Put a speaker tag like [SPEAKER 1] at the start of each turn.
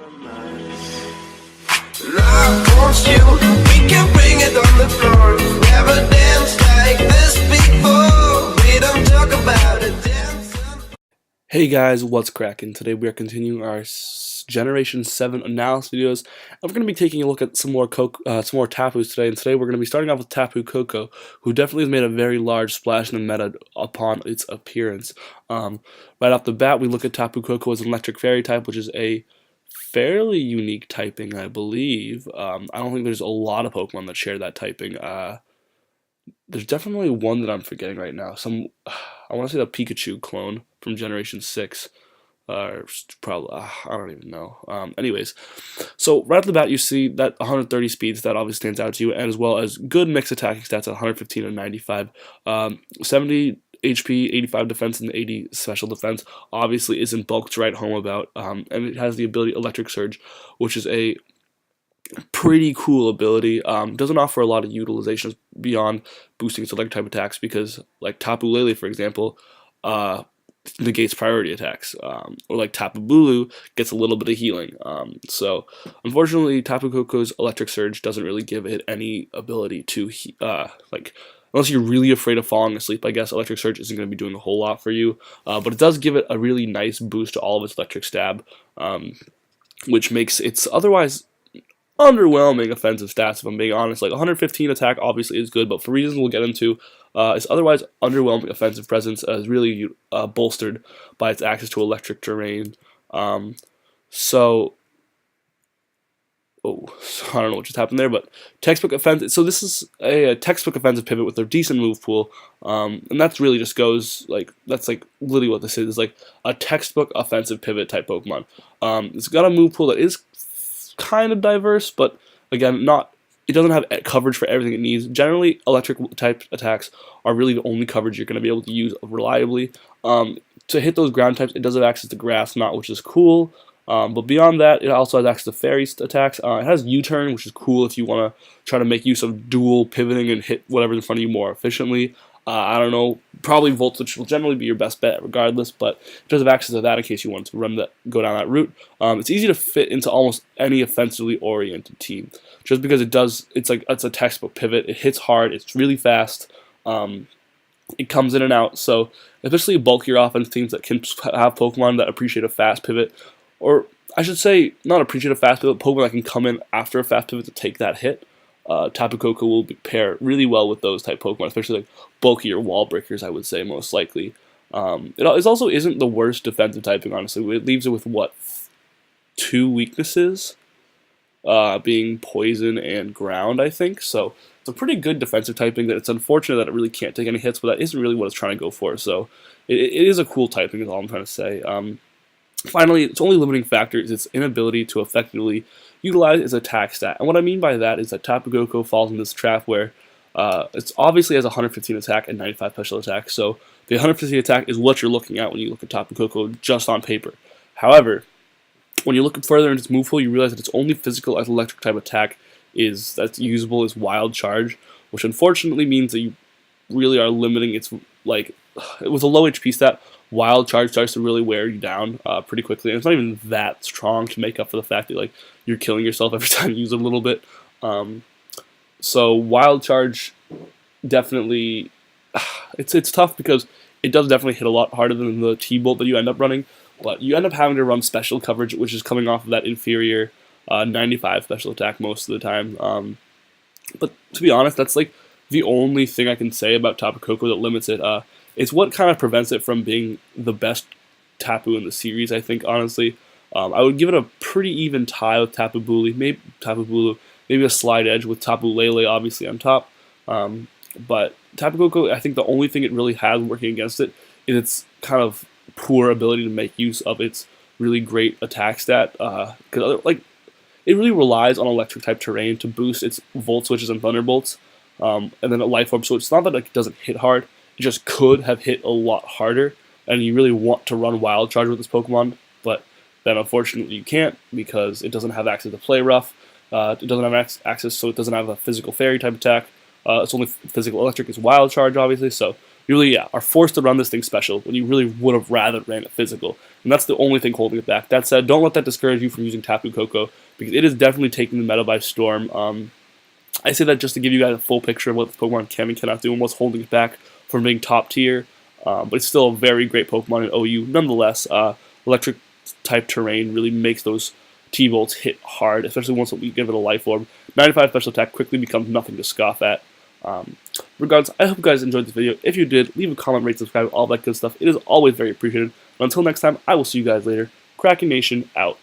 [SPEAKER 1] I want you, we can bring it on the floor. Never danced like this before. We don't talk about it.
[SPEAKER 2] Hey guys, what's cracking? Today we are continuing our Generation 7 analysis videos, and we're going to be taking a look at some more Tapus today. And today we're going to be starting off with Tapu Koko, who definitely has made a very large splash in the meta upon its appearance. Right off the bat, we look at Tapu Koko as an electric fairy type, which is a fairly unique typing, I believe. I don't think there's a lot of Pokemon that share that typing. There's definitely one that I'm forgetting right now. I want to say the Pikachu clone from Generation 6. Probably, I don't even know. Anyways, so right off the bat, you see that 130 speeds, that obviously stands out to you, and as well as good mixed attacking stats at 115 and 95. 70 HP, 85 defense, and 80 special defense. Obviously isn't bulk to write home about, and it has the ability Electric Surge, which is a pretty cool ability. Doesn't offer a lot of utilizations beyond boosting its electric type attacks, because like Tapu Lele, for example, negates priority attacks, or like Tapu Bulu gets a little bit of healing. So unfortunately, Tapu Koko's Electric Surge doesn't really give it any ability to unless you're really afraid of falling asleep, I guess Electric Surge isn't going to be doing a whole lot for you, but it does give it a really nice boost to all of its electric stab, which makes its otherwise underwhelming offensive stats, if I'm being honest. Like 115 attack obviously is good, but for reasons we'll get into, its otherwise underwhelming offensive presence is really bolstered by its access to electric terrain. So I don't know what just happened there, but textbook offensive. So this is a textbook offensive pivot with a decent move pool, and that's really just goes that's literally what this is like a textbook offensive pivot type Pokemon. It's got a move pool that is kind of diverse, but again, it doesn't have coverage for everything it needs. Generally, electric type attacks are really the only coverage you're going to be able to use reliably. To hit those ground types, it does have access to grass, which is cool. But beyond that, it also has access to fairy attacks. It has U-turn, which is cool if you want to try to make use of dual pivoting and hit whatever's in front of you more efficiently. I don't know, probably Volt, which will generally be your best bet regardless, but it does have access to that in case you want to go down that route. It's easy to fit into almost any offensively oriented team, just because it's a textbook pivot. It hits hard, it's really fast, it comes in and out, so especially bulkier offense teams that can have Pokemon that appreciate a fast pivot, or I should say, not appreciate a fast pivot, Pokemon that can come in after a fast pivot to take that hit. Tapu Koko will pair really well with those type Pokemon, especially like bulkier wall breakers, I would say, most likely. It also isn't the worst defensive typing, honestly. It leaves it with, 2 weaknesses? Being Poison and Ground, I think. So it's a pretty good defensive typing. That it's unfortunate that it really can't take any hits, but that isn't really what it's trying to go for. So it is a cool typing, is all I'm trying to say. Finally, its only limiting factor is its inability to effectively utilize its attack stat. And what I mean by that is that Tapu Koko falls in this trap where it obviously has 115 attack and 95 special attack, so the 115 attack is what you're looking at when you look at Tapu Koko just on paper. However, when you look further into its move pool, you realize that its only physical electric type attack that's usable is Wild Charge, which unfortunately means that you really are limiting its, with a low HP stat, Wild Charge starts to really wear you down pretty quickly, and it's not even that strong to make up for the fact that you're killing yourself every time you use it a little bit. So Wild Charge definitely, it's tough because it does definitely hit a lot harder than the T-Bolt that you end up running, but you end up having to run special coverage, which is coming off of that inferior 95 special attack most of the time. But to be honest, that's the only thing I can say about Tapu Koko that limits it. It's what kind of prevents it from being the best Tapu in the series, I think, honestly. I would give it a pretty even tie with Tapu Bulu, maybe a slide edge with Tapu Lele obviously on top. But Tapu Koko, I think the only thing it really has working against it is its kind of poor ability to make use of its really great attack stat. Because it really relies on electric type terrain to boost its Volt Switches and Thunderbolts, and then a Life Orb. So it's not that it doesn't hit hard. It just could have hit a lot harder, and you really want to run Wild Charge with this Pokemon, but then unfortunately you can't because it doesn't have access to Play Rough. It doesn't have access, so it doesn't have a physical Fairy type attack. Its only physical electric is Wild Charge, obviously, so you really are forced to run this thing special when you really would have rather ran it physical. And that's the only thing holding it back. That said, don't let that discourage you from using Tapu Koko, because it is definitely taking the meta by storm. I say that just to give you guys a full picture of what this Pokemon can and cannot do and what's holding it back from being top tier. But it's still a very great Pokemon in OU. Nonetheless, electric type terrain really makes those T-Bolts hit hard, especially once we give it a Life Orb. 95 special attack quickly becomes nothing to scoff at. Regardless, I hope you guys enjoyed this video. If you did, leave a comment, rate, subscribe, all that good stuff. It is always very appreciated. But until next time, I will see you guys later. Krakenation out.